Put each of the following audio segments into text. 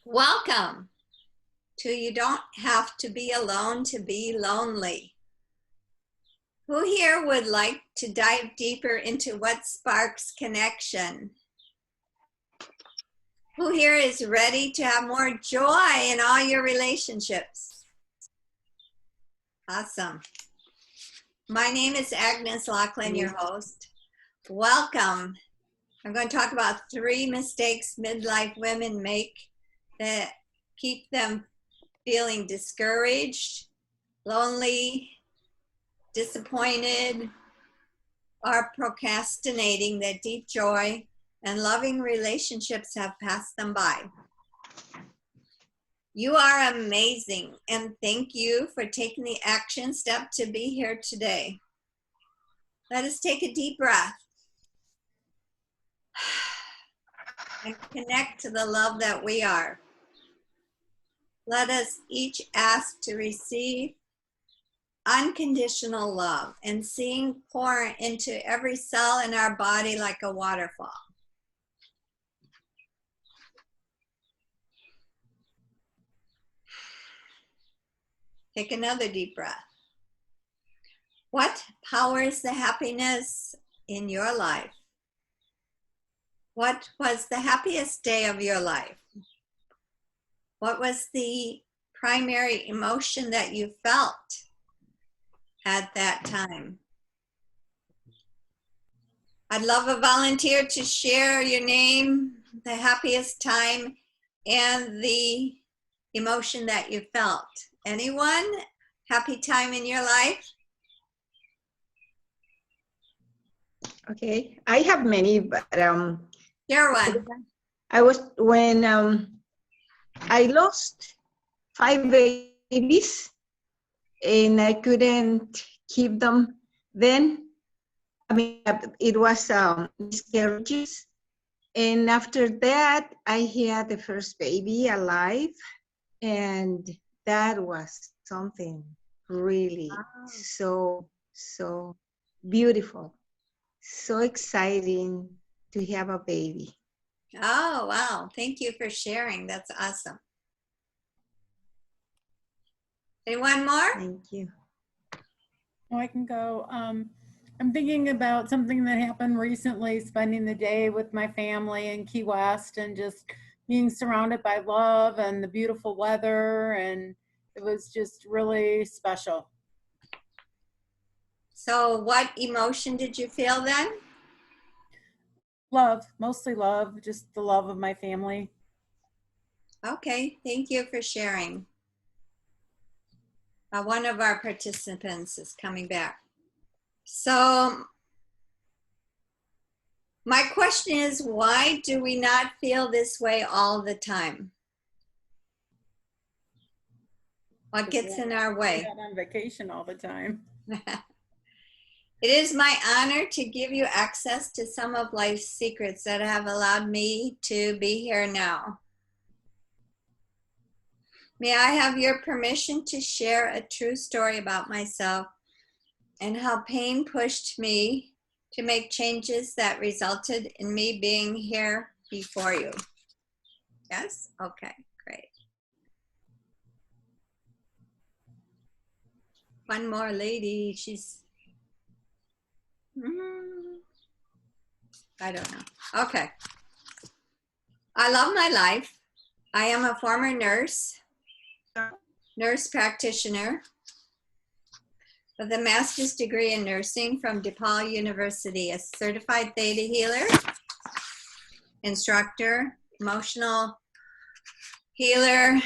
Welcome to You Don't Have to Be Alone to Be Lonely. Who here would like to dive deeper into what sparks connection? Who here is ready to have more joy in all your relationships? Awesome. My name is Agnes Laughlin, your host. Welcome. I'm going to talk about 3 mistakes midlife women make that keep them feeling discouraged, lonely, disappointed, or procrastinating that deep joy and loving relationships have passed them by. You are amazing, and thank you for taking the action step to be here today. Let us take a deep breath and connect to the love that we are. Let us each ask to receive unconditional love and seeing pour into every cell in our body like a waterfall. Take another deep breath. What powers the happiness in your life? What was the happiest day of your life? What was the primary emotion that you felt at that time? I'd love a volunteer to share your name, the happiest time, and the emotion that you felt. Anyone? Happy time in your life? Okay, I have many, but Share one. I was when I lost 5 babies and I couldn't keep them. Then, I mean, it was miscarriages, and after that, I had the first baby alive, and that was something really so beautiful, so exciting to have a baby. Oh, wow. Thank you for sharing. That's awesome. Anyone more? Thank you. Oh, I can go. I'm thinking about something that happened recently, spending the day with my family in Key West and just being surrounded by love and the beautiful weather. And it was just really special. So what emotion did you feel then? Love, mostly love, just the love of my family. Okay, thank you for sharing. One of our participants is coming back. So my question is, why do we not feel this way all the time? What gets in our way? We're not on vacation all the time. It is my honor to give you access to some of life's secrets that have allowed me to be here now. May I have your permission to share a true story about myself and how pain pushed me to make changes that resulted in me being here before you? Yes? Okay, great. One more lady, she's, I don't know. Okay. I love my life. I am a former nurse practitioner with a master's degree in nursing from DePaul University, a certified theta healer, instructor, emotional healer,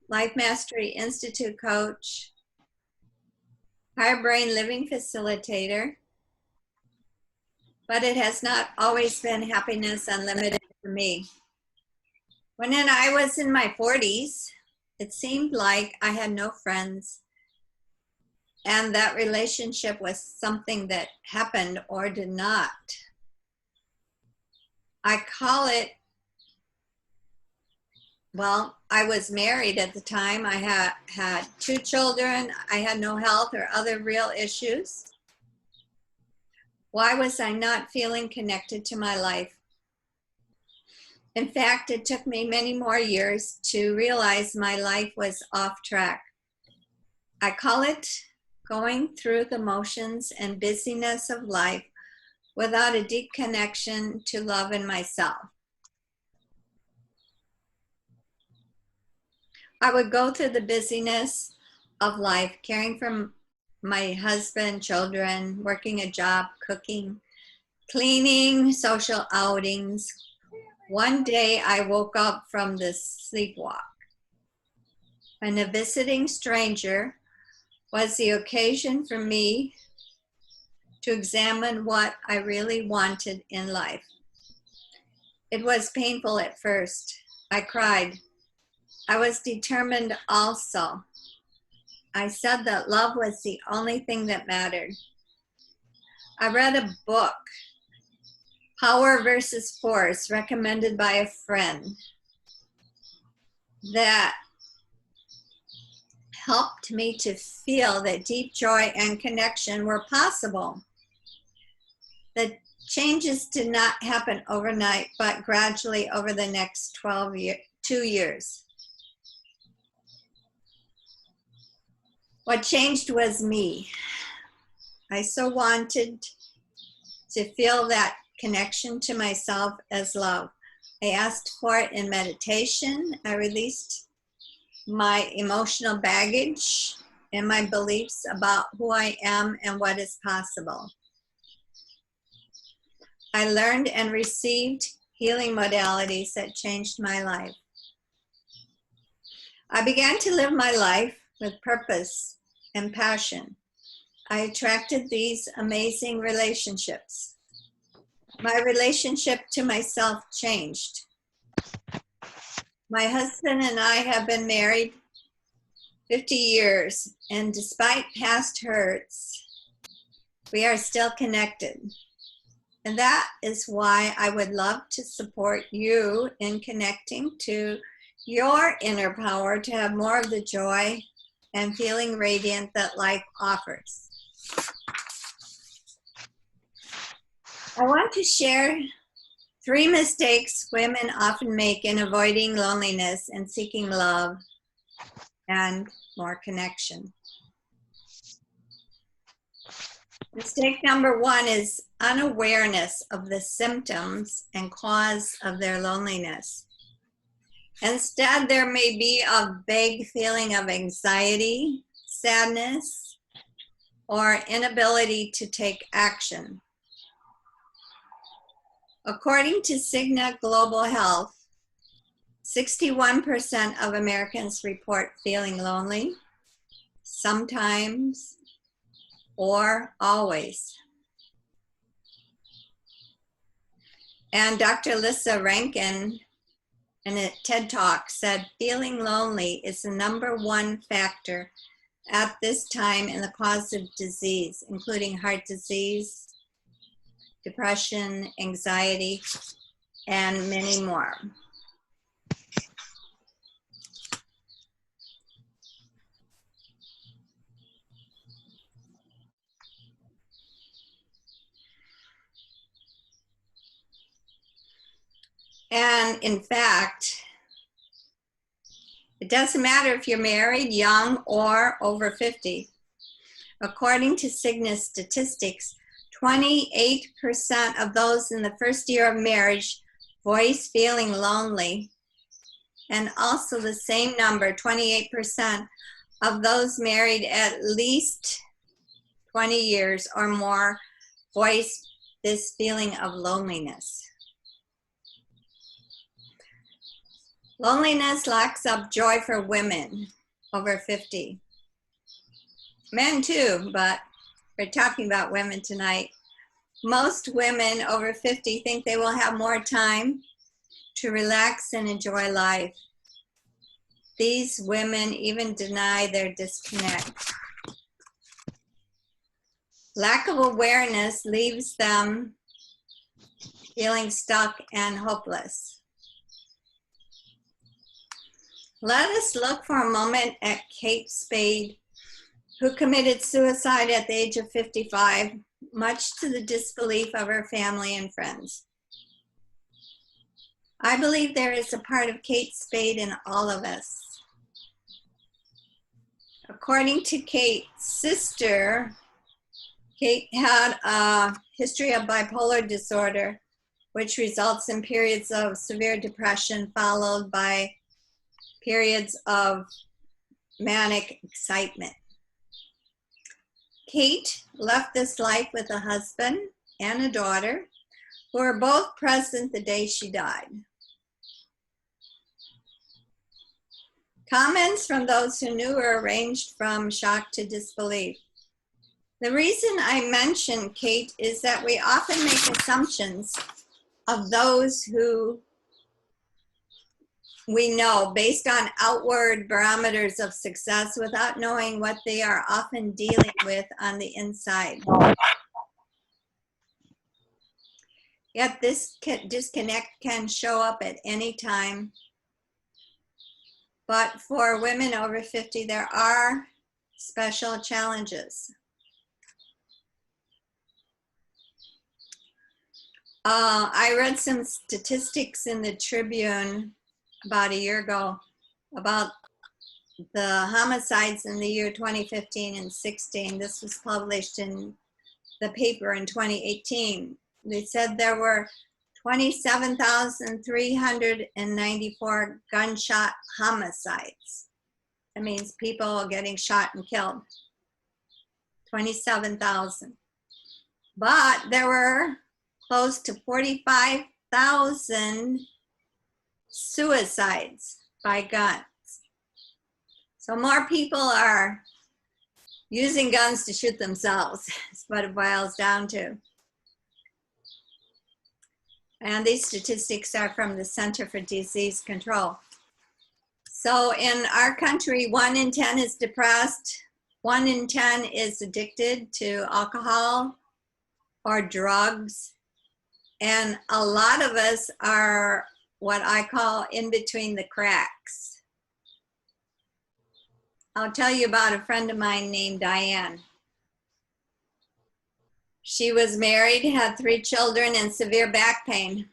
Life Mastery Institute coach, Higher Brain Living facilitator, but it has not always been happiness unlimited for me. When I was in my 40s, it seemed like I had no friends, and that relationship was something that happened or did not. I call it, well, I was married at the time. I had 2 children. I had no health or other real issues. Why was I not feeling connected to my life? In fact, it took me many more years to realize my life was off track. I call it going through the motions and busyness of life without a deep connection to love and myself. I would go through the busyness of life, caring for my husband, children, working a job, cooking, cleaning, social outings. One day I woke up from this sleepwalk, and a visiting stranger was the occasion for me to examine what I really wanted in life. It was painful at first. I cried. I was determined also. I said that love was the only thing that mattered. I read a book, Power versus Force, recommended by a friend, that helped me to feel that deep joy and connection were possible. The changes did not happen overnight, but gradually over the next 2 years. What changed was me. I so wanted to feel that connection to myself as love. I asked for it in meditation. I released my emotional baggage and my beliefs about who I am and what is possible. I learned and received healing modalities that changed my life. I began to live my life with purpose and passion. I attracted these amazing relationships. My relationship to myself changed. My husband and I have been married 50 years, and despite past hurts, we are still connected. And that is why I would love to support you in connecting to your inner power to have more of the joy and feeling radiant that life offers. I want to share 3 mistakes women often make in avoiding loneliness and seeking love and more connection. Mistake number 1 is unawareness of the symptoms and cause of their loneliness. Instead, there may be a vague feeling of anxiety, sadness, or inability to take action. According to Cigna Global Health, 61% of Americans report feeling lonely, sometimes or always. And Dr. Lissa Rankin in a TED Talk said feeling lonely is the #1 factor at this time in the cause of disease, including heart disease, depression, anxiety, and many more. And in fact, it doesn't matter if you're married, young, or over 50. According to Cigna statistics, 28% of those in the first year of marriage voice feeling lonely. And also the same number, 28% of those married at least 20 years or more voice this feeling of loneliness. Loneliness locks up joy for women over 50. Men too, but we're talking about women tonight. Most women over 50 think they will have more time to relax and enjoy life. These women even deny their disconnect. Lack of awareness leaves them feeling stuck and hopeless. Let us look for a moment at Kate Spade, who committed suicide at the age of 55, much to the disbelief of her family and friends. I I believe there is a part of Kate Spade in all of us. According to Kate's sister, Kate had a history of bipolar disorder, which results in periods of severe depression followed by periods of manic excitement. Kate left this life with a husband and a daughter who were both present the day she died. Comments from those who knew her ranged from shock to disbelief. The reason I mention Kate is that we often make assumptions of those who we know based on outward barometers of success without knowing what they are often dealing with on the inside. Yet this disconnect can show up at any time. But for women over 50, there are special challenges. I read some statistics in the Tribune about a year ago about the homicides in the year 2015 and 16. This was published in the paper in 2018. They said there were 27,394 gunshot homicides. That means people getting shot and killed. 27,000. But there were close to 45,000 suicides by guns. So more people are using guns to shoot themselves. That's what it boils down to. And these statistics are from the Center for Disease Control. So in our country, 1 in 10 is depressed, 1 in 10 is addicted to alcohol or drugs, and a lot of us are what I call in between the cracks. I'll tell you about a friend of mine named Diane. She was married, had 3 children, and severe back pain.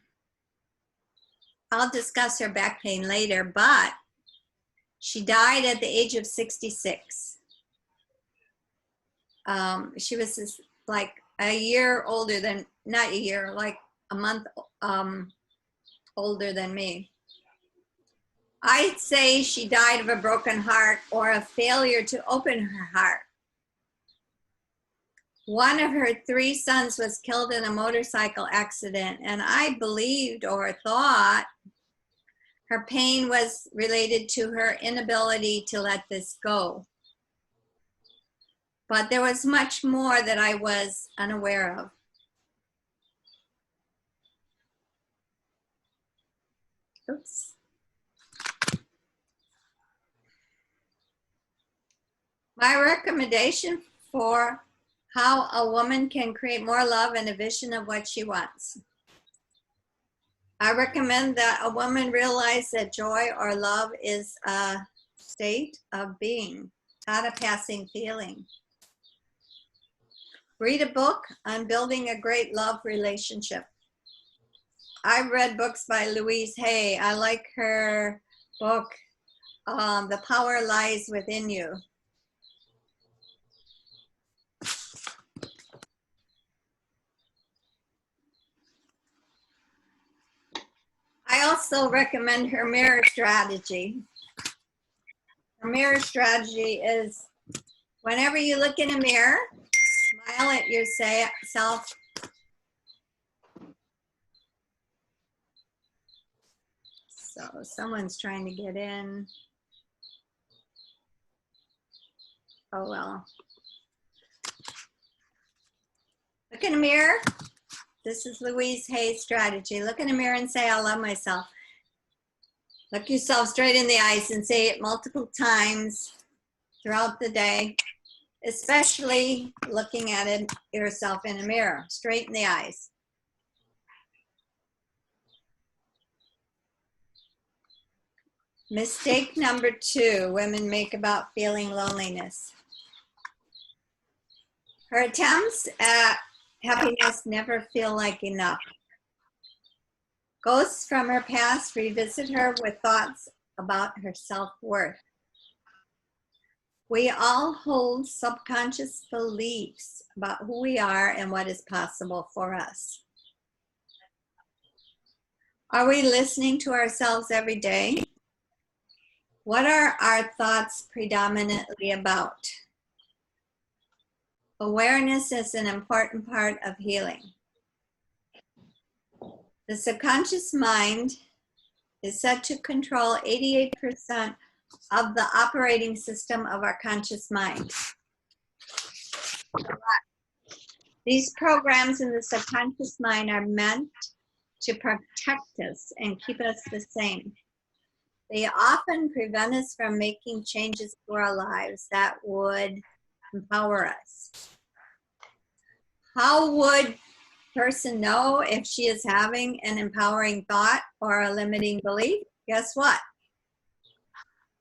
I'll discuss her back pain later, but she died at the age of 66. She was like a year older than, not a year, like a month older than me. I'd say she died of a broken heart or a failure to open her heart. One of her 3 sons was killed in a motorcycle accident, and I believed or thought her pain was related to her inability to let this go. But there was much more that I was unaware of. Oops. My recommendation for how a woman can create more love and a vision of what she wants. I recommend that a woman realize that joy or love is a state of being, not a passing feeling. Read a book on building a great love relationship. I've read books by Louise Hay. I like her book, The Power Lies Within You. I also recommend her mirror strategy. Her mirror strategy is whenever you look in a mirror, smile at yourself. So someone's trying to get in. Oh well. Look in a mirror. This is Louise Hay's strategy. Look in a mirror and say, I love myself. Look yourself straight in the eyes and say it multiple times throughout the day, especially looking at it yourself in a mirror, straight in the eyes. Mistake number 2 women make about feeling loneliness. Her attempts at happiness never feel like enough. Ghosts from her past revisit her with thoughts about her self-worth. We all hold subconscious beliefs about who we are and what is possible for us. Are we listening to ourselves every day? What are our thoughts predominantly about? Awareness is an important part of healing. The subconscious mind is said to control 88% of the operating system of our conscious mind. These programs in the subconscious mind are meant to protect us and keep us the same. They often prevent us from making changes to our lives that would empower us. How would a person know if she is having an empowering thought or a limiting belief? Guess what?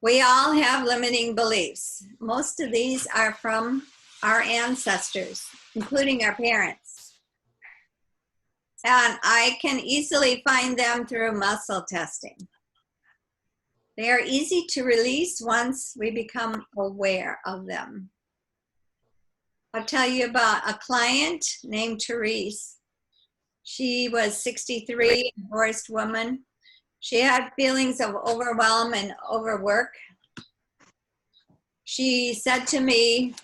We all have limiting beliefs. Most of these are from our ancestors, including our parents. And I can easily find them through muscle testing. They are easy to release once we become aware of them. I'll tell you about a client named Therese. She was 63, a divorced woman. She had feelings of overwhelm and overwork. She said to me,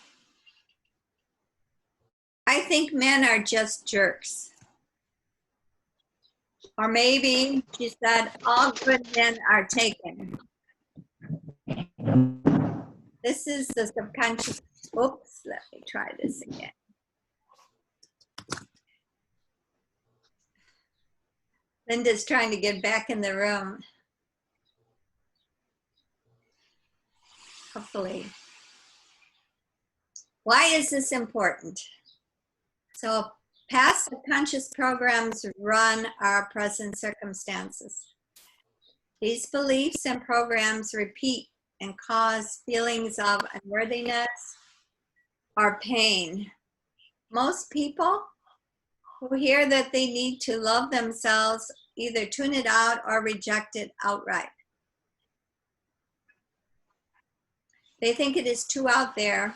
I think men are just jerks. Or maybe she said, all good men are taken. This is the subconscious. Oops, let me try this again. Linda's trying to get back in the room. Hopefully. Why is this important? So past subconscious programs run our present circumstances. These beliefs and programs repeat and cause feelings of unworthiness or pain. Most people who hear that they need to love themselves either tune it out or reject it outright. They think it is too out there,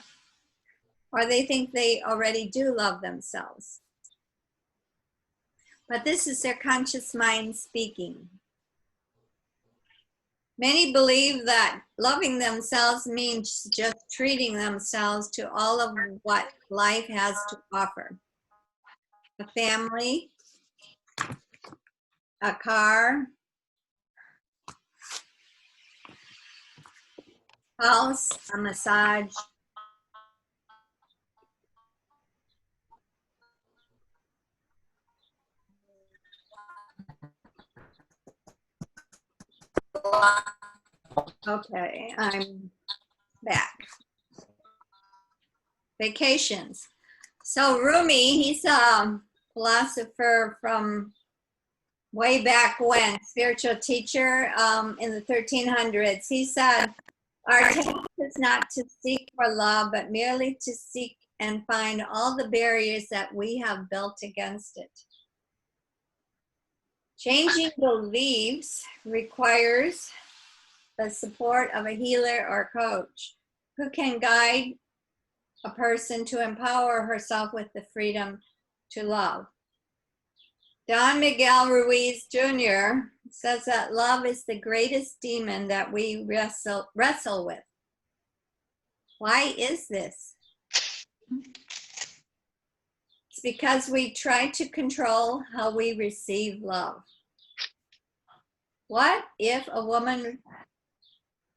or they think they already do love themselves. But this is their conscious mind speaking. Many believe that loving themselves means just treating themselves to all of what life has to offer. A family, a car, house, a massage. Okay, I'm back. Vacations. So Rumi, he's a philosopher from way back when, spiritual teacher in the 1300s. He said, our task is not to seek for love, but merely to seek and find all the barriers that we have built against it. Changing beliefs requires the support of a healer or coach who can guide a person to empower herself with the freedom to love. Don Miguel Ruiz Jr. says that love is the greatest demon that we wrestle with. Why is this? It's because we try to control how we receive love. What if a woman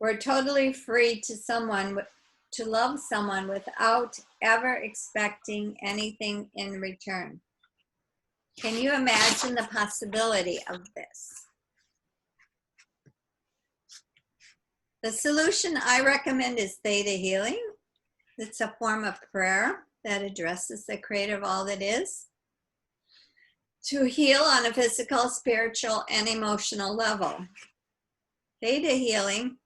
were totally free to love someone without ever expecting anything in return? Can you imagine the possibility of this? The solution I recommend is theta healing. It's a form of prayer that addresses the creator of all that is to heal on a physical, spiritual, and emotional level. Theta healing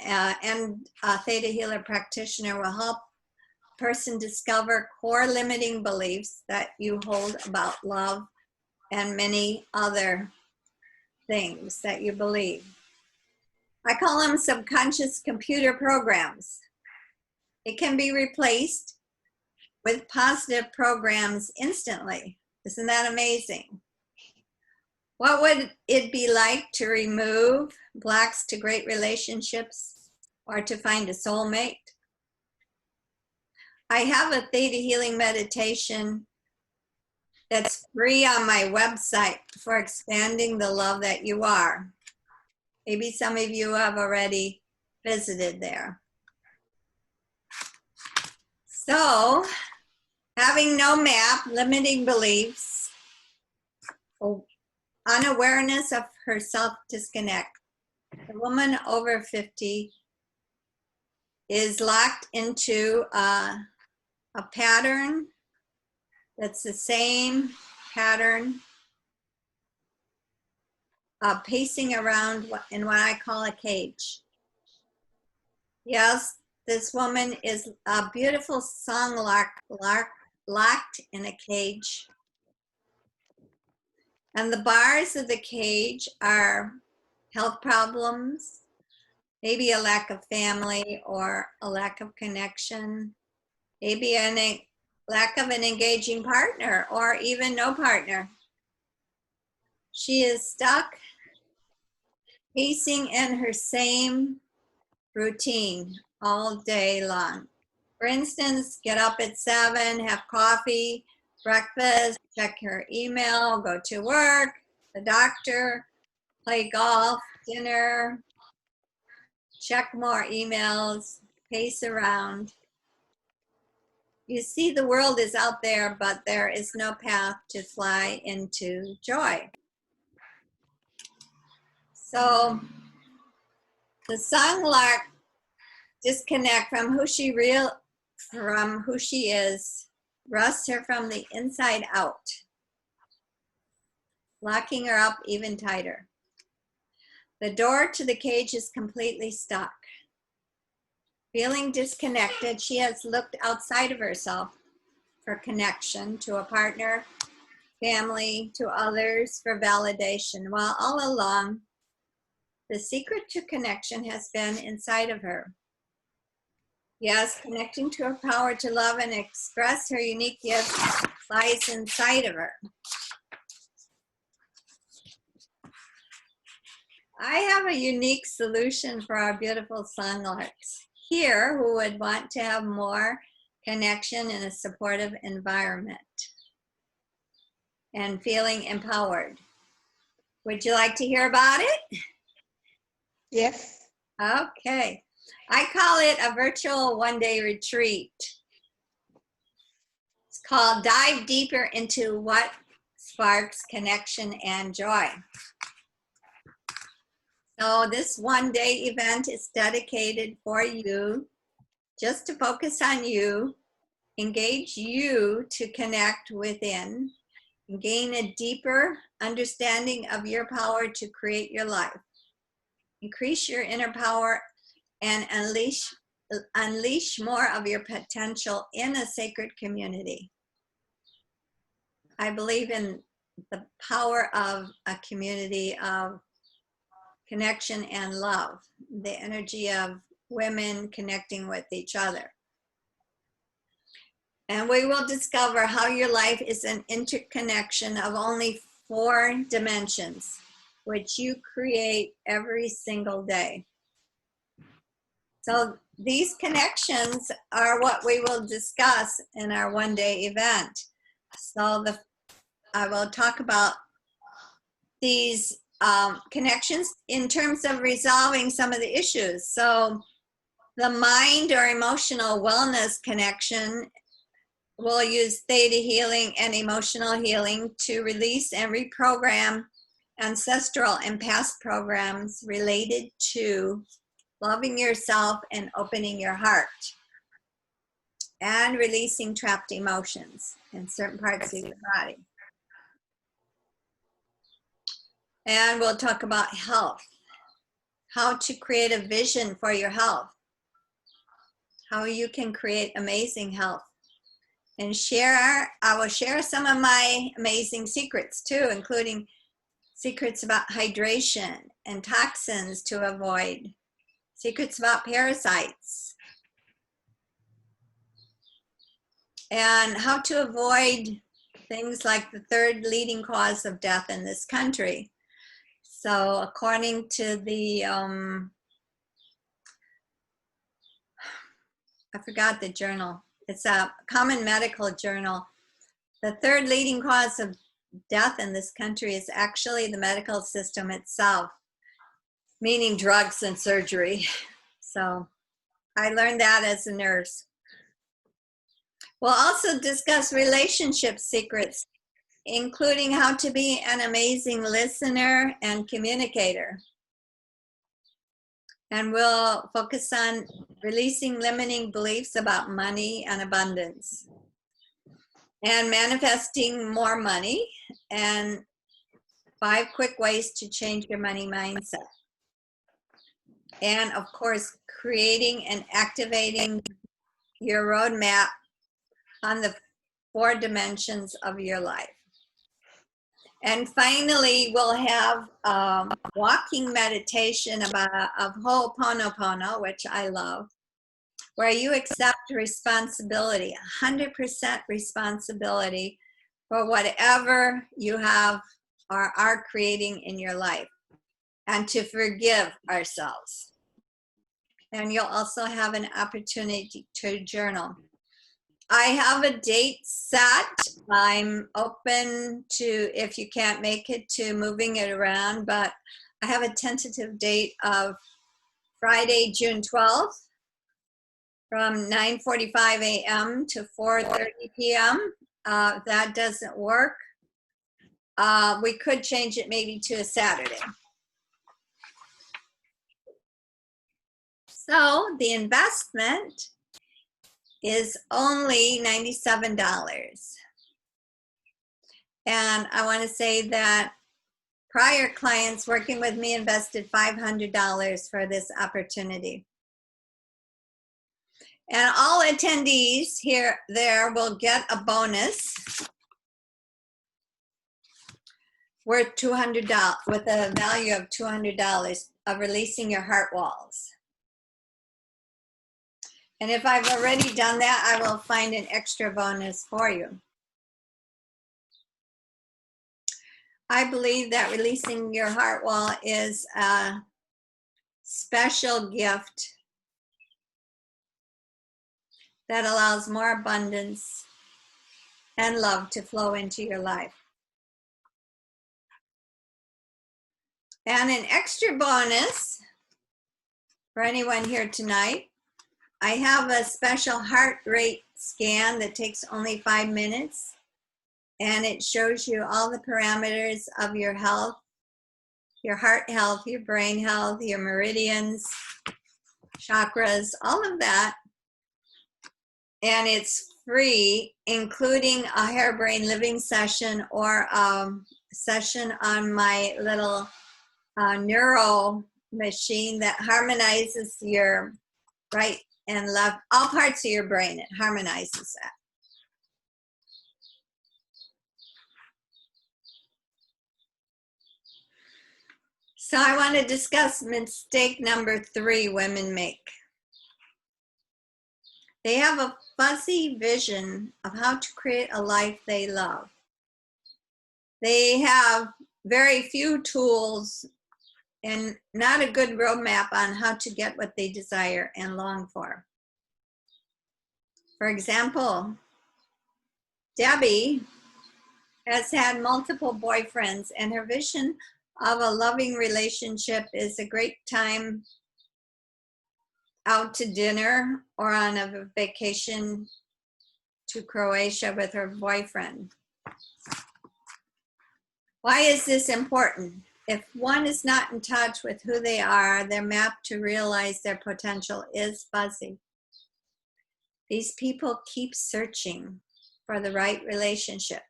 and a theta healer practitioner will help a person discover core limiting beliefs that you hold about love and many other things that you believe. I call them subconscious computer programs. It can be replaced with positive programs instantly. Isn't that amazing? What would it be like to remove blocks to great relationships or to find a soulmate? I have a theta healing meditation that's free on my website for expanding the love that you are. Maybe some of you have already visited there. So, having no map, limiting beliefs, unawareness of her self-disconnect. A woman over 50 is locked into a pattern that's the same pattern of pacing around in what I call a cage. Yes, this woman is a beautiful song locked in a cage. And the bars of the cage are health problems, maybe a lack of family or a lack of connection, maybe a lack of an engaging partner or even no partner. She is stuck pacing in her same routine all day long. For instance, get up at 7, have coffee, breakfast, check her email, go to work, the doctor, play golf, dinner, check more emails, pace around. You see, the world is out there, but there is no path to fly into joy. So the songlark disconnect from who she is, rusts her from the inside out, locking her up even tighter. The door to the cage is completely stuck. Feeling disconnected, she has looked outside of herself for connection to a partner, family, to others for validation, while all along, the secret to connection has been inside of her. Yes, connecting to her power to love and express her unique gifts lies inside of her. I have a unique solution for our beautiful songlarks here who would want to have more connection in a supportive environment and feeling empowered. Would you like to hear about it? Yes. Okay. I call it a virtual one-day retreat. It's called Dive Deeper into What Sparks Connection and Joy. So this one-day event is dedicated for you, just to focus on you, engage you to connect within, and gain a deeper understanding of your power to create your life. Increase your inner power and unleash more of your potential in a sacred community. I believe in the power of a community of connection and love, the energy of women connecting with each other. And we will discover how your life is an interconnection of only 4 dimensions, which you create every single day. So these connections are what we will discuss in our one-day event. So I will talk about these connections in terms of resolving some of the issues. So the mind or emotional wellness connection, we'll use theta healing and emotional healing to release and reprogram ancestral and past programs related to loving yourself and opening your heart and releasing trapped emotions in certain parts of your body. And we'll talk about health, how to create a vision for your health, how you can create amazing health and I will share some of my amazing secrets too, including secrets about hydration and toxins to avoid, secrets about parasites, and how to avoid things like the third leading cause of death in this country. So according to the, I forgot the journal, it's a common medical journal, the third leading cause of death in this country is actually the medical system itself, meaning drugs and surgery. So I learned that as a nurse. We'll also discuss relationship secrets, including how to be an amazing listener and communicator. And we'll focus on releasing limiting beliefs about money and abundance, and manifesting more money, and 5 quick ways to change your money mindset. And of course, creating and activating your roadmap on the 4 dimensions of your life. And finally, we'll have walking meditation of Ho'oponopono, which I love, where you accept responsibility, 100% responsibility for whatever you have or are creating in your life, and to forgive ourselves. And you'll also have an opportunity to journal. I have a date set. I'm open to, if you can't make it, to moving it around, but I have a tentative date of Friday, June 12th from 9:45 a.m. to 4:30 p.m. If that doesn't work, we could change it maybe to a Saturday. So the investment is only $97. And I want to say that prior clients working with me invested $500 for this opportunity. And all attendees there will get a bonus worth $200, with a value of $200, of releasing your heart walls. And if I've already done that, I will find an extra bonus for you. I believe that releasing your heart wall is a special gift that allows more abundance and love to flow into your life. And an extra bonus for anyone here tonight, I have a special heart rate scan that takes only 5 minutes, and it shows you all the parameters of your health, your heart health, your brain health, your meridians, chakras, all of that. And it's free, including a harebrained living session or a session on my little neuro machine that harmonizes your right and left, all parts of your brain. It harmonizes that. So I want to discuss mistake number 3 women make. They have a fuzzy vision of how to create a life they love. They have very few tools and not a good roadmap on how to get what they desire and long for. For example, Debbie has had multiple boyfriends, and her vision of a loving relationship is a great time out to dinner or on a vacation to Croatia with her boyfriend. Why is this important? If one is not in touch with who they are, their map to realize their potential is fuzzy. These people keep searching for the right relationship.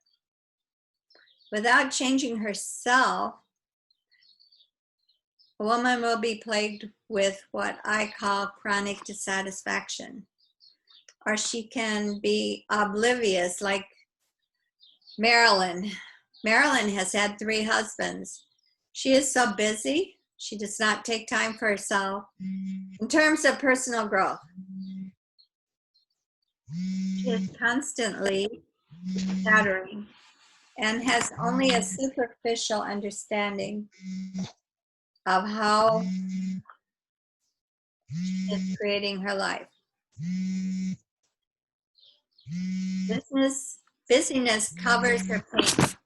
Without changing herself, a woman will be plagued with what I call chronic dissatisfaction. or she can be oblivious, like Marilyn. Marilyn has had 3 husbands. She is so busy, she does not take time for herself in terms of personal growth. She is constantly chattering and has only a superficial understanding of how she is creating her life. Busyness covers her pain.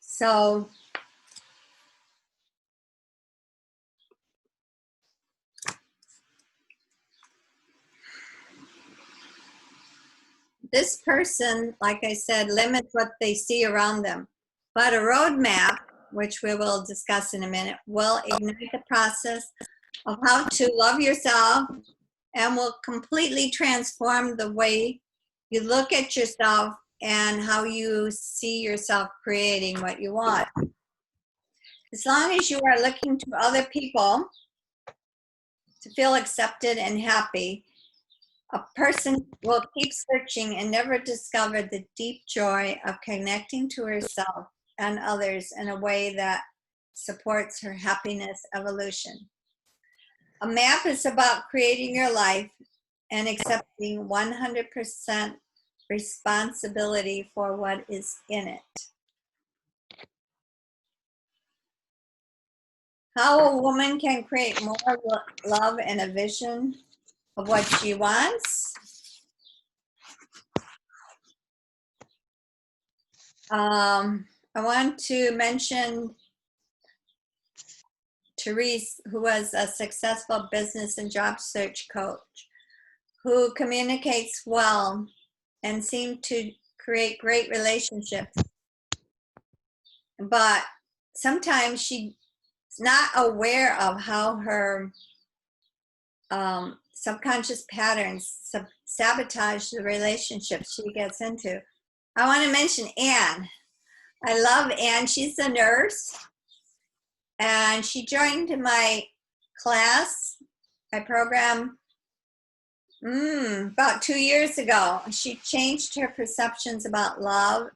So this person, like I said, limits what they see around them. But a roadmap, which we will discuss in a minute, will ignite the process of how to love yourself and will completely transform the way you look at yourself and how you see yourself creating what you want. As long as you are looking to other people to feel accepted and happy, a person will keep searching and never discover the deep joy of connecting to herself and others in a way that supports her happiness evolution. A map is about creating your life and accepting 100% responsibility for what is in it. How a woman can create more love and a vision of what she wants. I want to mention Therese, who was a successful business and job search coach, who communicates well and seemed to create great relationships. But sometimes she's not aware of how her subconscious patterns sabotage the relationships she gets into. I want to mention Anne. I love Anne. She's a nurse, and she joined my class, my program, about 2 years ago. She changed her perceptions about love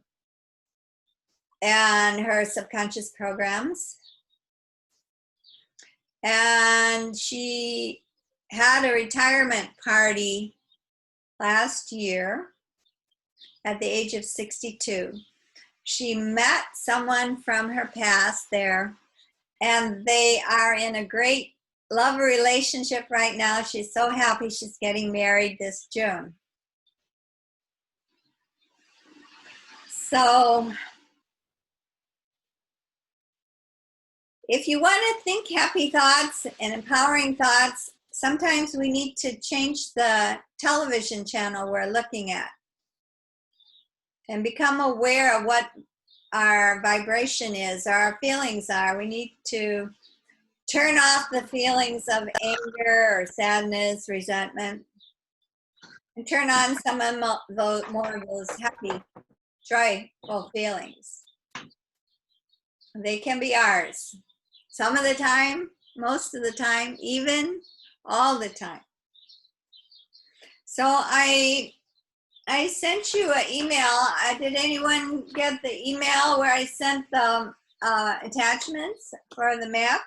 and her subconscious programs. And she had a retirement party last year at the age of 62. She met someone from her past there, and they are in a great love relationship right now. She's so happy she's getting married this June. So if you want to think happy thoughts and empowering thoughts, sometimes we need to change the television channel we're looking at and become aware of what our vibration is, our feelings are. We need to turn off the feelings of anger or sadness, resentment, and turn on some of more of those happy, joyful feelings. They can be ours. Some of the time, most of the time, even all the time. So I sent you an email. Did anyone get the email where I sent the attachments for the map?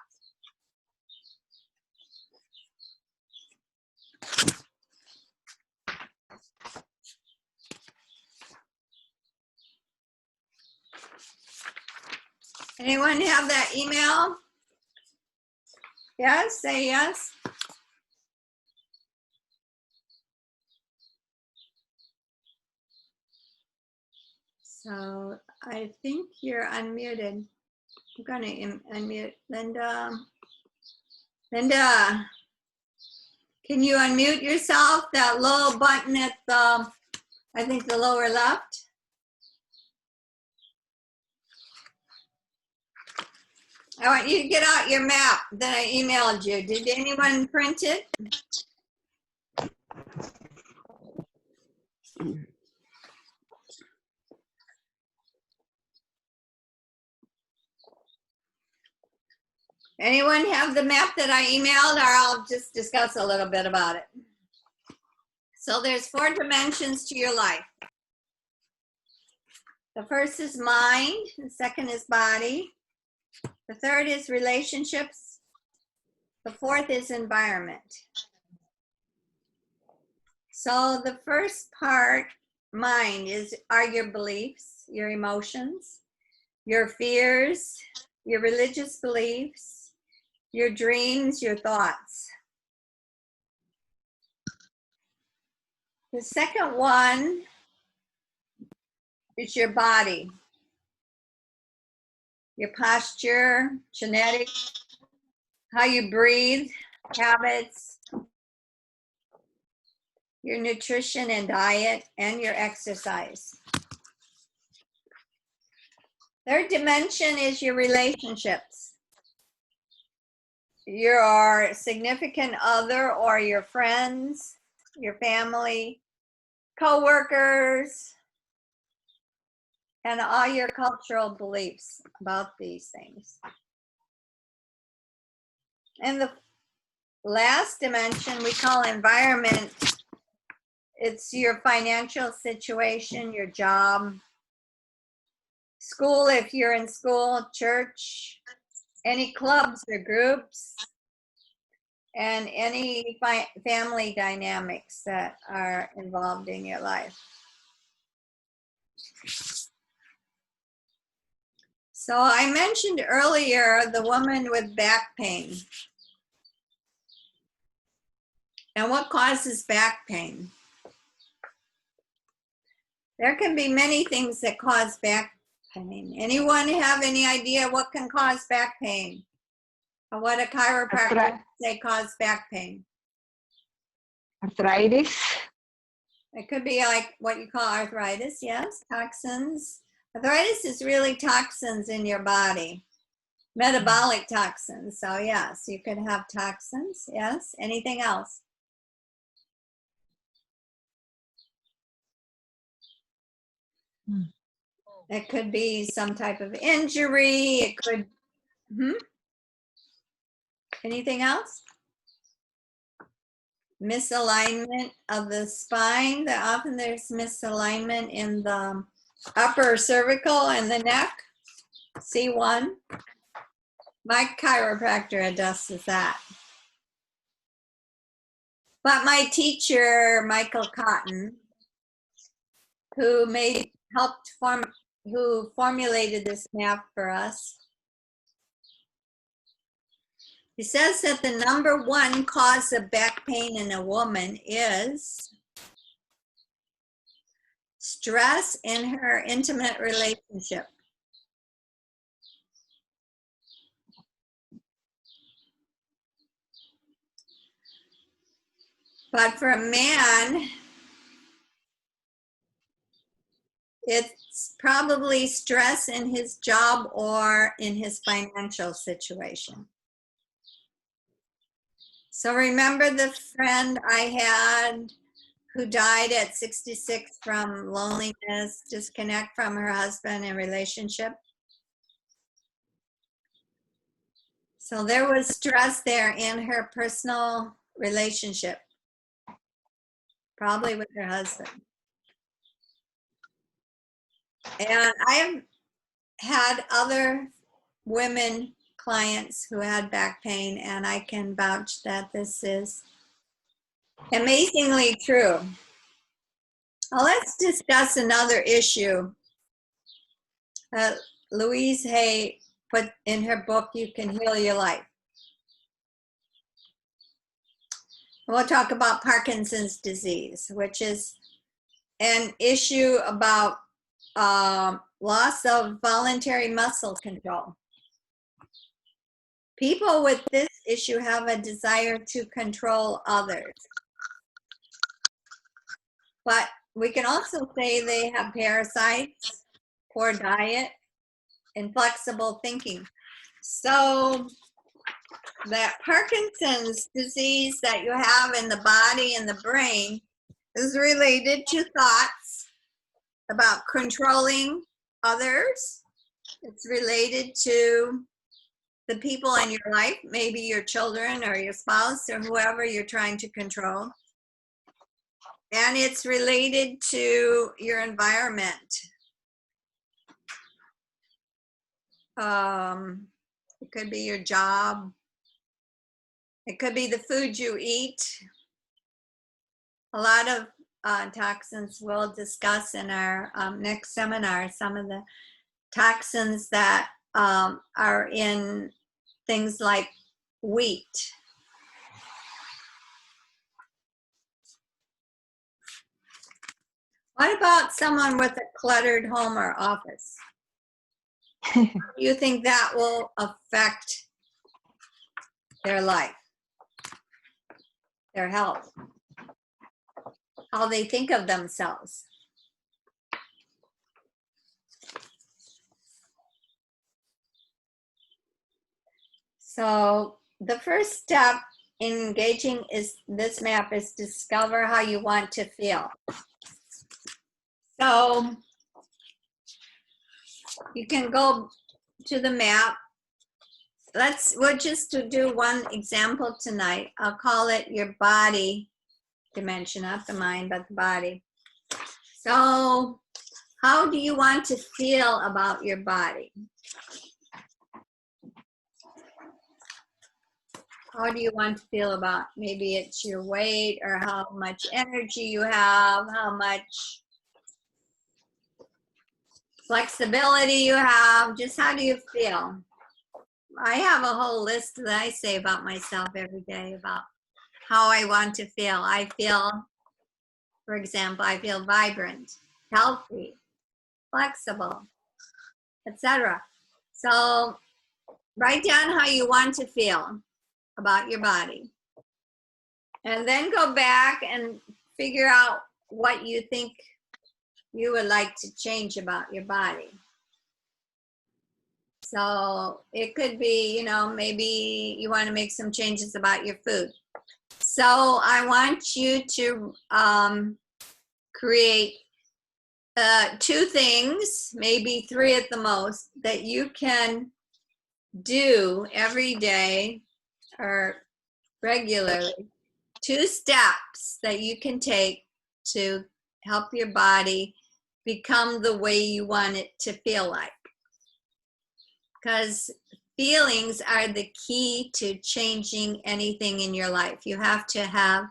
Anyone have that email? Yes, say yes. So I think you're unmuted. I'm going to unmute Linda. Linda, can you unmute yourself? That little button at the, I think the lower left. I want you to get out your map that I emailed you. Did anyone print it? Anyone have the map that I emailed, or I'll just discuss a little bit about it. So there's 4 dimensions to your life. The first is mind, the second is body, the third is relationships, the fourth is environment. So the first part, mind, are your beliefs, your emotions, your fears, your religious beliefs, your dreams, your thoughts. The second one is your body, your posture, genetics, how you breathe, habits, your nutrition and diet, and your exercise. Third dimension is your relationships. Your significant other or your friends, your family, co-workers, and all your cultural beliefs about these things. And the last dimension we call environment. It's your financial situation, your job, school if you're in school, church, any clubs or groups, and any family dynamics that are involved in your life. So I mentioned earlier the woman with back pain. And what causes back pain? There can be many things that cause back pain. Anyone have any idea what can cause back pain? Or what a chiropractor would say cause back pain? Arthritis. It could be like what you call arthritis, yes, toxins. Arthritis is really toxins in your body, metabolic toxins. So yes, you could have toxins, yes. Anything else? It could be some type of injury. It could, anything else? Misalignment of the spine. Often there's misalignment in the upper cervical and the neck. C1. My chiropractor addresses that. But my teacher, Michael Cotton, who formulated this map for us, he says that the number 1 cause of back pain in a woman is stress in her intimate relationship. But for a man, it's probably stress in his job or in his financial situation. So remember the friend I had who died at 66 from loneliness, disconnect from her husband and relationship? So there was stress there in her personal relationship, probably with her husband. And I've had other women clients who had back pain, and I can vouch that this is amazingly true. Well, let's discuss another issue. Louise Hay put in her book, You Can Heal Your Life. We'll talk about Parkinson's disease, which is an issue about loss of voluntary muscle control. People with this issue have a desire to control others. But we can also say they have parasites, poor diet, inflexible thinking. So that Parkinson's disease that you have in the body and the brain is related to thoughts about controlling others. It's related to the people in your life, maybe your children or your spouse or whoever you're trying to control. And it's related to your environment. It could be your job. It could be the food you eat. A lot of toxins we'll discuss in our next seminar, some of the toxins that are in things like wheat. What about someone with a cluttered home or office? Do you think that will affect their life, their health, how they think of themselves? So the first step in engaging this map is discover how you want to feel. So you can go to the map. We'll just do one example tonight. I'll call it your body dimension, not the mind, but the body. So how do you want to feel about your body? How do you want to feel about, maybe it's your weight or how much energy you have, how much flexibility you have, just how do you feel? I have a whole list that I say about myself every day about how I want to feel. I feel, for example, I feel vibrant, healthy, flexible, etc. So write down how you want to feel about your body. And then go back and figure out what you think you would like to change about your body. So it could be, you know, maybe you want to make some changes about your food. So I want you to create 2 things, maybe 3 at the most, that you can do every day or regularly. 2 steps that you can take to help your body become the way you want it to feel like. Because feelings are the key to changing anything in your life. You have to have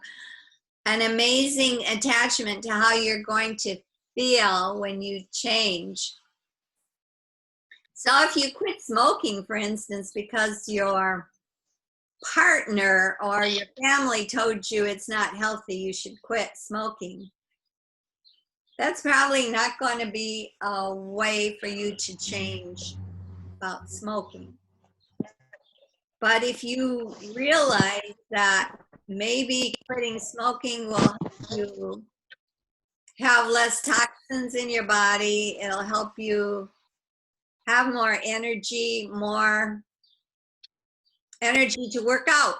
an amazing attachment to how you're going to feel when you change. So if you quit smoking, for instance, because your partner or your family told you it's not healthy, you should quit smoking, that's probably not going to be a way for you to change about smoking. But if you realize that maybe quitting smoking will help you have less toxins in your body, it'll help you have more energy to work out.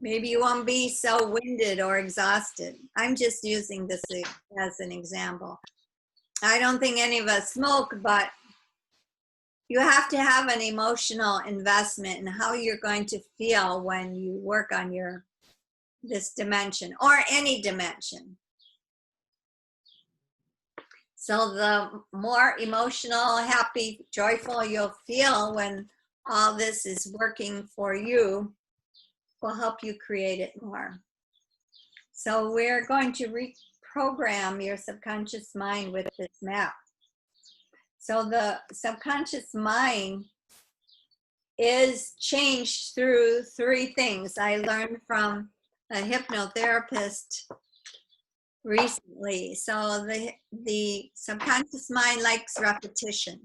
Maybe you won't be so winded or exhausted. I'm just using this as an example. I don't think any of us smoke, but you have to have an emotional investment in how you're going to feel when you work on this dimension or any dimension. So the more emotional, happy, joyful you'll feel when all this is working for you, will help you create it more. So we're going to reprogram your subconscious mind with this map. So the subconscious mind is changed through 3 things I learned from a hypnotherapist recently. So the subconscious mind likes repetition.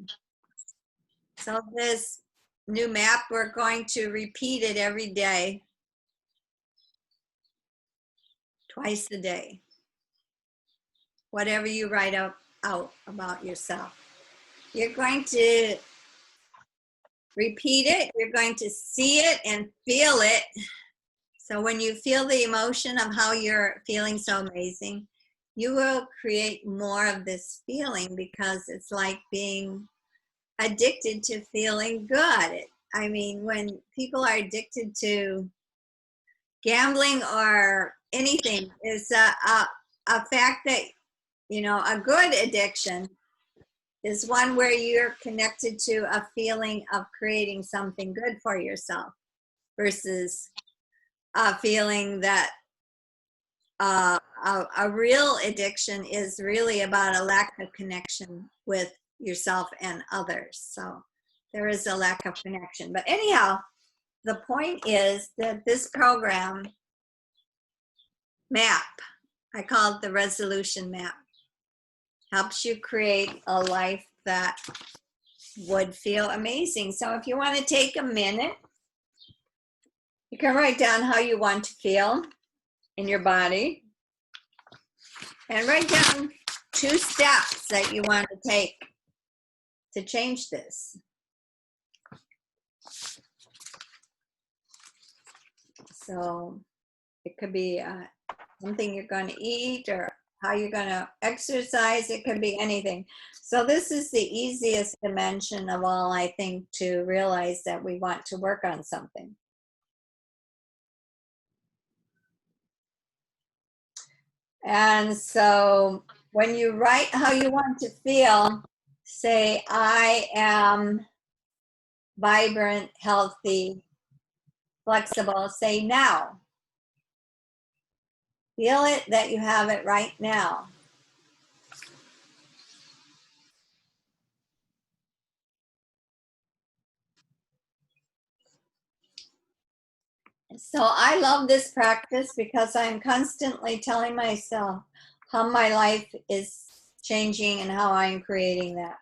So this new map, we're going to repeat it every day, twice a day. Whatever you write out about yourself. You're going to repeat it, you're going to see it and feel it. So when you feel the emotion of how you're feeling so amazing, you will create more of this feeling because it's like being addicted to feeling good. I mean, when people are addicted to gambling or anything, is a fact that, you know, a good addiction is one where you're connected to a feeling of creating something good for yourself versus a feeling that a real addiction is really about a lack of connection with yourself and others. So there is a lack of connection. But anyhow, the point is that this program map, I call it the resolution map, helps you create a life that would feel amazing. So if you want to take a minute, you can write down how you want to feel in your body and write down 2 steps that you want to take to change this. So it could be something you're going to eat or how you're going to exercise. It could be anything. So this is the easiest dimension of all, I think, to realize that we want to work on something. And so when you write how you want to feel, say, I am vibrant, healthy, flexible. Say now. Feel it that you have it right now. So I love this practice because I'm constantly telling myself how my life is changing and how I'm creating that.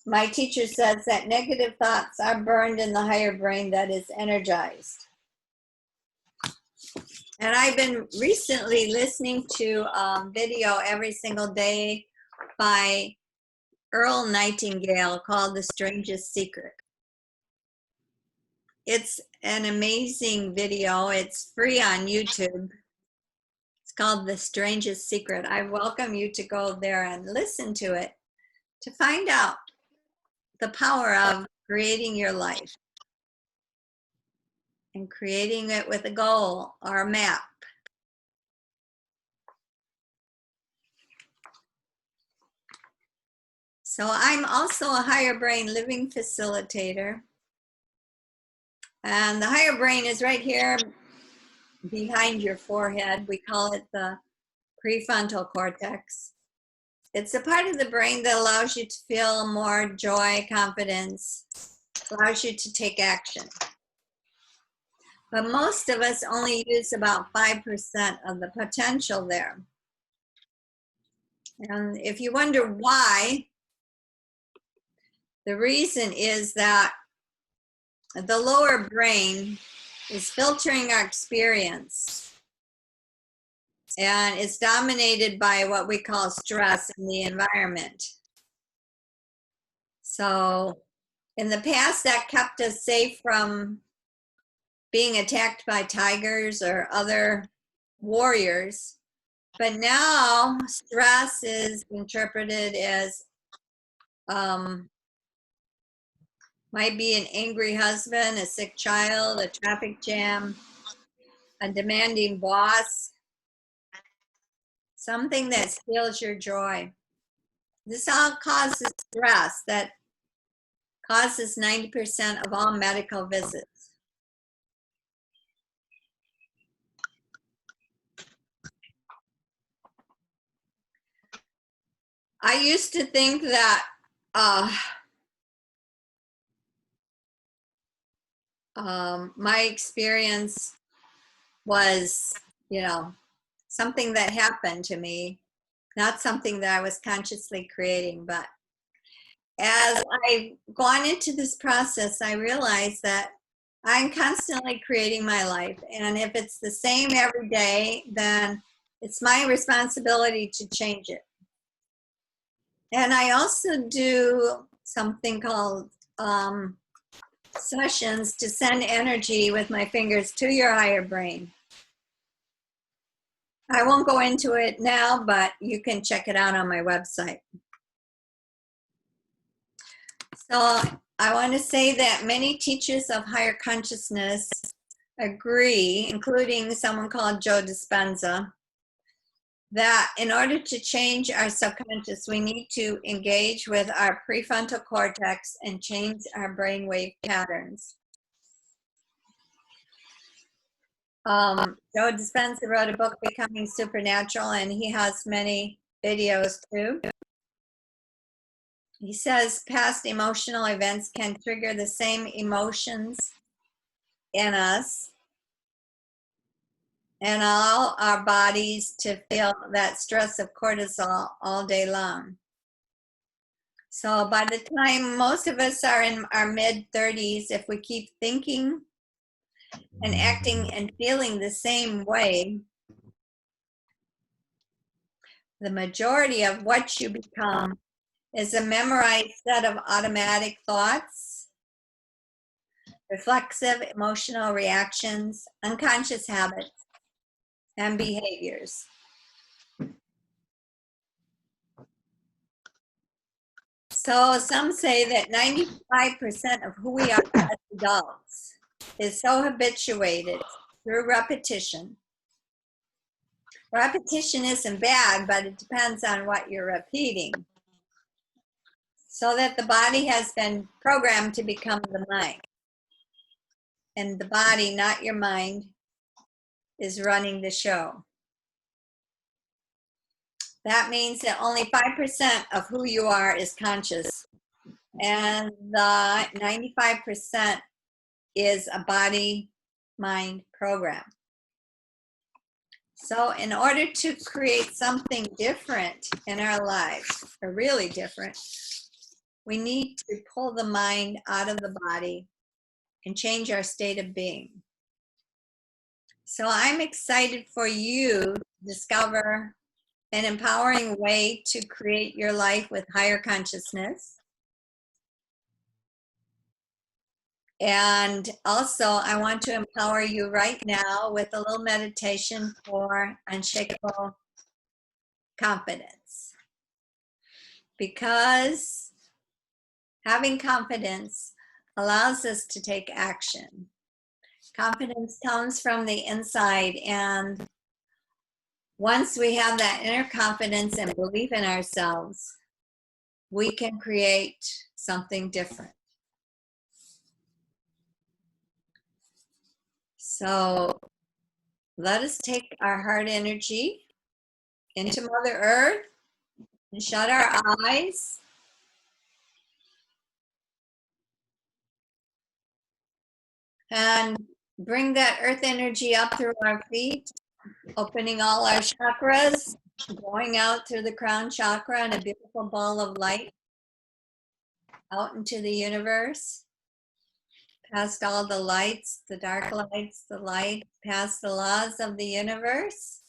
My teacher says that negative thoughts are burned in the higher brain that is energized. And I've been recently listening to video every single day by Earl Nightingale called The Strangest Secret. It's an amazing video. It's free on YouTube. It's called The Strangest Secret. I welcome you to go there and listen to it to find out the power of creating your life and creating it with a goal or a map. So I'm also a higher brain living facilitator. And the higher brain is right here behind your forehead. We call it the prefrontal cortex. It's a part of the brain that allows you to feel more joy, confidence, allows you to take action. But most of us only use about 5% of the potential there. And if you wonder why, the reason is that the lower brain is filtering our experience, and it's dominated by what we call stress in the environment. So in the past, that kept us safe from being attacked by tigers or other warriors. But now stress is interpreted as might be an angry husband, a sick child, a traffic jam, a demanding boss, something that steals your joy. This all causes stress that causes 90% of all medical visits. I used to think that my experience was, you know, something that happened to me, not something that I was consciously creating. But as I've gone into this process, I realized that I'm constantly creating my life. And if it's the same every day, then it's my responsibility to change it. And I also do something called sessions to send energy with my fingers to your higher brain. I won't go into it now, but you can check it out on my website. So I want to say that many teachers of higher consciousness agree, including someone called Joe Dispenza, that in order to change our subconscious, we need to engage with our prefrontal cortex and change our brainwave patterns. Joe Dispenza wrote a book, Becoming Supernatural, and he has many videos too. He says past emotional events can trigger the same emotions in us and all our bodies to feel that stress of cortisol all day long. So by the time most of us are in our mid-30s, if we keep thinking and acting and feeling the same way, the majority of what you become is a memorized set of automatic thoughts, reflexive emotional reactions, unconscious habits, and behaviors. So some say that 95% of who we are as adults is so habituated through repetition. Repetition isn't bad, but it depends on what you're repeating. So that the body has been programmed to become the mind. And the body, not your mind, is running the show. That means that only 5% of who you are is conscious. And the 95% is a body-mind program. So in order to create something different in our lives, or really different, we need to pull the mind out of the body and change our state of being. So I'm excited for you to discover an empowering way to create your life with higher consciousness. And also, I want to empower you right now with a little meditation for unshakable confidence. Because having confidence allows us to take action. Confidence comes from the inside, and once we have that inner confidence and belief in ourselves, we can create something different. So let us take our heart energy into Mother Earth and shut our eyes. And bring that earth energy up through our feet, opening all our chakras, going out through the crown chakra and a beautiful ball of light out into the universe, past all the lights, the dark lights, the light, past the laws of the universe.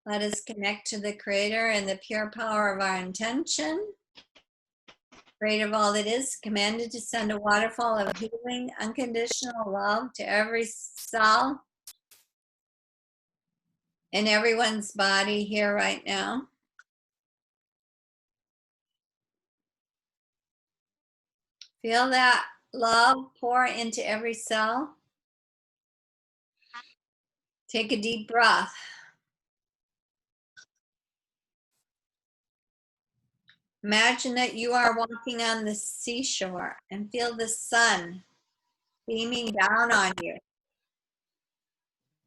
Let us connect to the Creator and the pure power of our intention. Creator of all that is, commanded to send a waterfall of healing, unconditional love to every cell in everyone's body here right now. Feel that love pour into every cell. Take a deep breath. Imagine that you are walking on the seashore and feel the sun beaming down on you.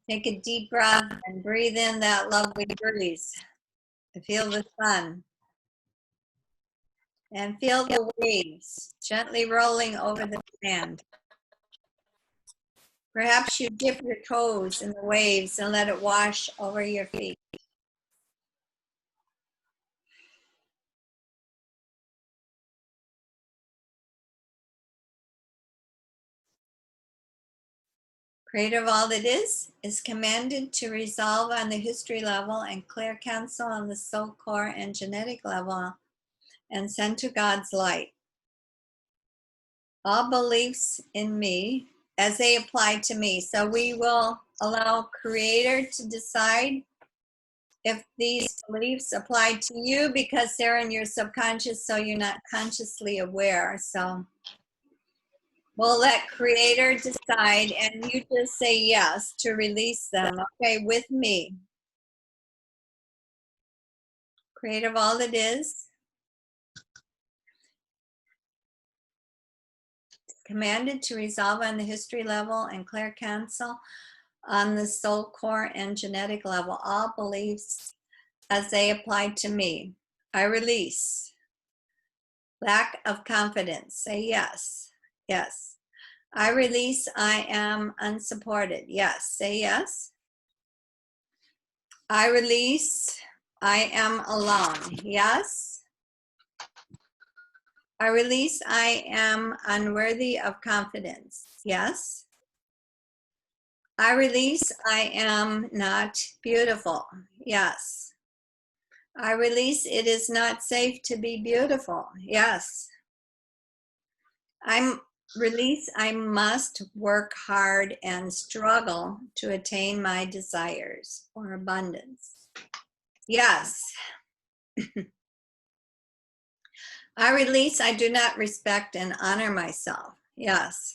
Take a deep breath and breathe in that lovely breeze. Feel the sun. And feel the waves gently rolling over the sand. Perhaps you dip your toes in the waves and let it wash over your feet. Creator of all that is commanded to resolve on the history level and clear cancel on the soul core and genetic level and send to God's light. All beliefs in me as they apply to me. So we will allow Creator to decide if these beliefs apply to you because they're in your subconscious, so you're not consciously aware. So we'll let Creator decide, and you just say yes to release them, okay, with me. Creator of all that is, commanded to resolve on the history level and clear cancel on the soul core and genetic level all beliefs as they apply to me. I release lack of confidence. Say yes. Yes. I release I am unsupported. Yes. Say yes. I release I am alone. Yes. I release I am unworthy of confidence. Yes. I release I am not beautiful. Yes. I release it is not safe to be beautiful. Yes. I'm release I must work hard and struggle to attain my desires or abundance. Yes. I release I do not respect and honor myself. Yes.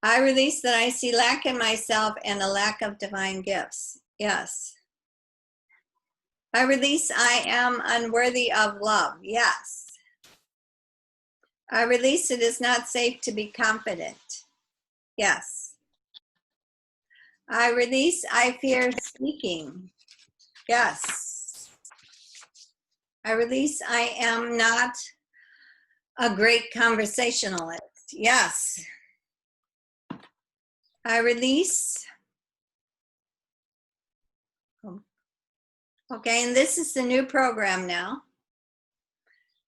I release that I see lack in myself and a lack of divine gifts. Yes. I release I am unworthy of love. Yes. I release it is not safe to be confident. Yes. I release I fear speaking. Yes. I release I am not a great conversationalist. Yes. I release. Okay, and this is the new program now.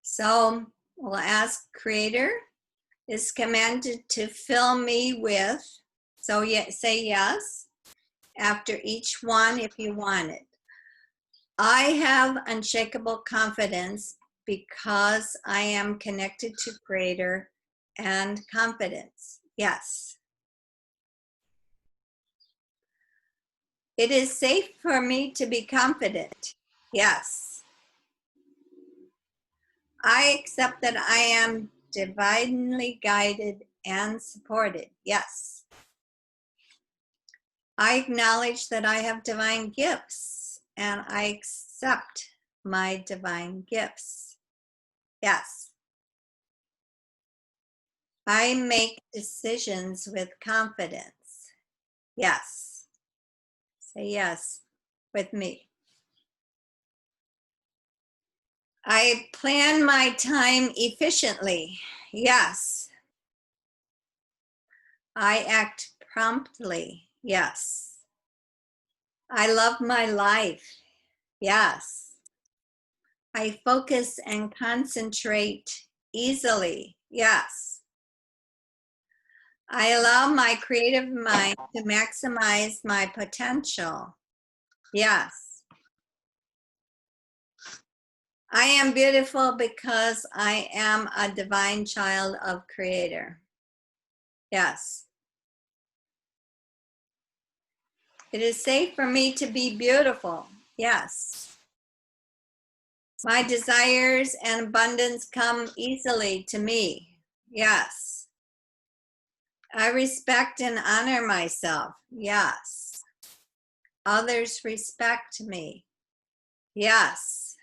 So we'll ask Creator is commanded to fill me with, so say yes after each one if you want it. I have unshakable confidence because I am connected to Creator and confidence. Yes. It is safe for me to be confident. Yes. I accept that I am divinely guided and supported. Yes. I acknowledge that I have divine gifts and I accept my divine gifts. Yes. I make decisions with confidence. Yes. Say yes with me. I plan my time efficiently. Yes. I act promptly. Yes. I love my life. Yes. I focus and concentrate easily. Yes. I allow my creative mind to maximize my potential. Yes. I am beautiful because I am a divine child of Creator. Yes. It is safe for me to be beautiful. Yes. My desires and abundance come easily to me. Yes. I respect and honor myself. Yes. Others respect me. Yes.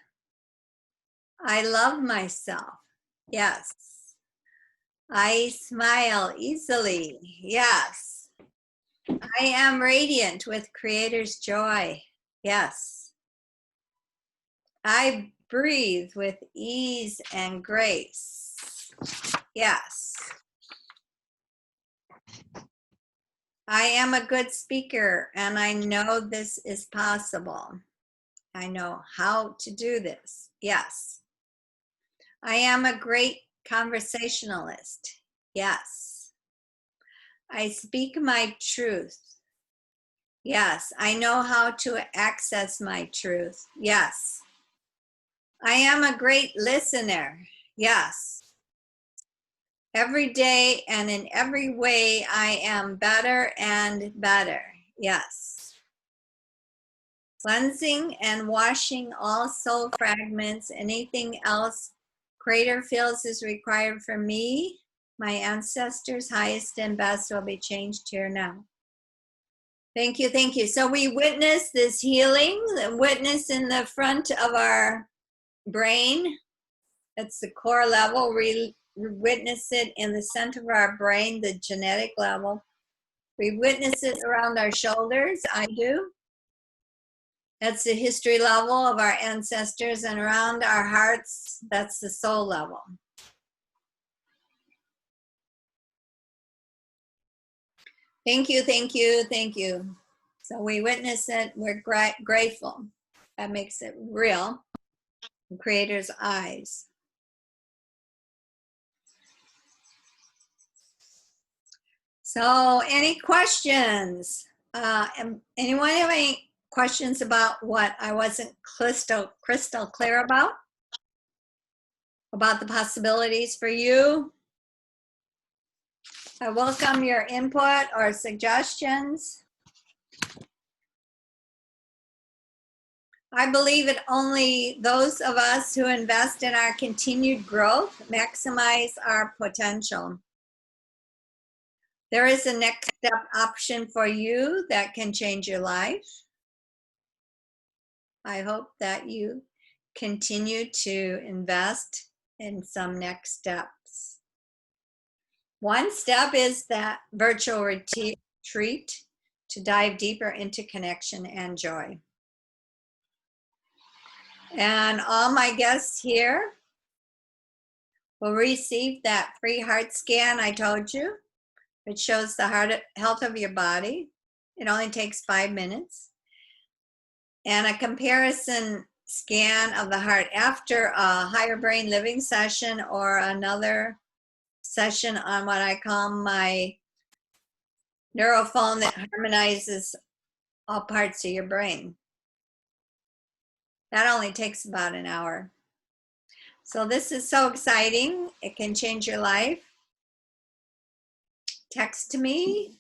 I love myself. Yes. I smile easily. Yes. I am radiant with Creator's joy. Yes. I breathe with ease and grace. Yes. I am a good speaker and I know this is possible. I know how to do this. Yes. I am a great conversationalist. Yes. I speak my truth. Yes. I know how to access my truth. Yes. I am a great listener. Yes. Every day and in every way, I am better and better. Yes. cleansing and washing all soul fragments. Anything else Creator feels is required for me, my ancestors, highest and best, will be changed here now. Thank you, thank you. So we witness this healing, witness in the front of our brain. That's the core level. We witness it in the center of our brain, the genetic level. We witness it around our shoulders. I do. That's the history level of our ancestors, and around our hearts, that's the soul level. Thank you, thank you, thank you. So we witness it, we're grateful. That makes it real in Creator's eyes. So any questions? Anyone have any questions about what I wasn't crystal clear about? About the possibilities for you? I welcome your input or suggestions. I believe that only those of us who invest in our continued growth maximize our potential. There is a next step option for you that can change your life. I hope that you continue to invest in some next steps. One step is that virtual retreat to dive deeper into connection and joy. And all my guests here will receive that free heart scan I told you. It shows the health of your body. It only takes 5 minutes. And a comparison scan of the heart after a higher brain living session or another session on what I call my neurophone that harmonizes all parts of your brain. That only takes about an hour. So this is so exciting. It can change your life. Text me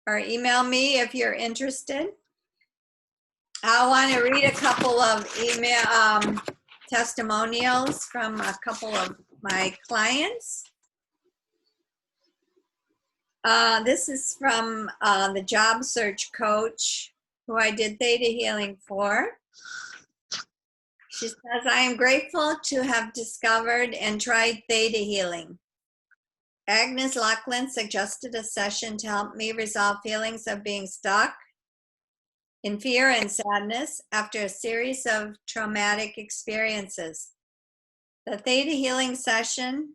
or email me if you're interested. I want to read a couple of email testimonials from a couple of my clients. This is from the job search coach who I did theta healing for. She says, I am grateful to have discovered and tried theta healing. Agnes Laughlin suggested a session to help me resolve feelings of being stuck in fear and sadness after a series of traumatic experiences. The theta healing session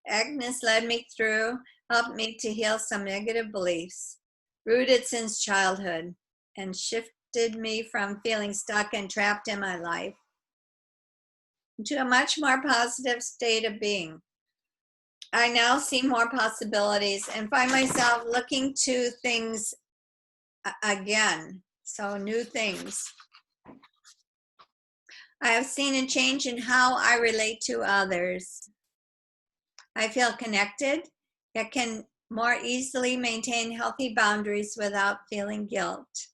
Agnes led me through helped me to heal some negative beliefs rooted since childhood and shifted me from feeling stuck and trapped in my life to a much more positive state of being. I now see more possibilities and find myself looking to things again, so new things. I have seen a change in how I relate to others. I feel connected, yet can more easily maintain healthy boundaries without feeling guilt.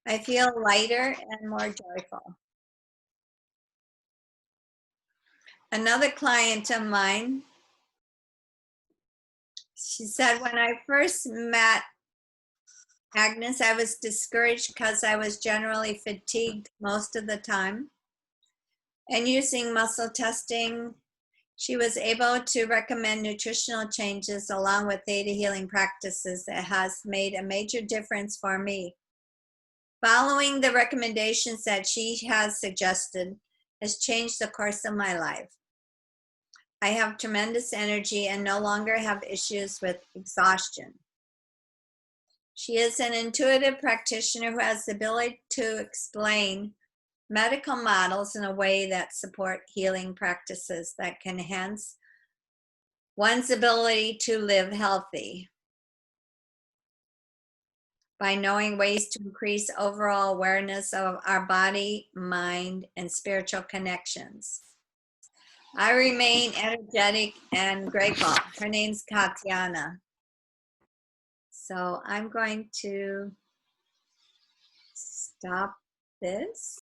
I feel lighter and more joyful. Another client of mine, she said, when I first met Agnes, I was discouraged because I was generally fatigued most of the time. And using muscle testing, she was able to recommend nutritional changes along with theta healing practices that has made a major difference for me. Following the recommendations that she has suggested has changed the course of my life. I have tremendous energy and no longer have issues with exhaustion. She is an intuitive practitioner who has the ability to explain medical models in a way that support healing practices that can enhance one's ability to live healthy by knowing ways to increase overall awareness of our body, mind, and spiritual connections. I remain energetic and grateful. Her name's Katiana. So I'm going to stop this.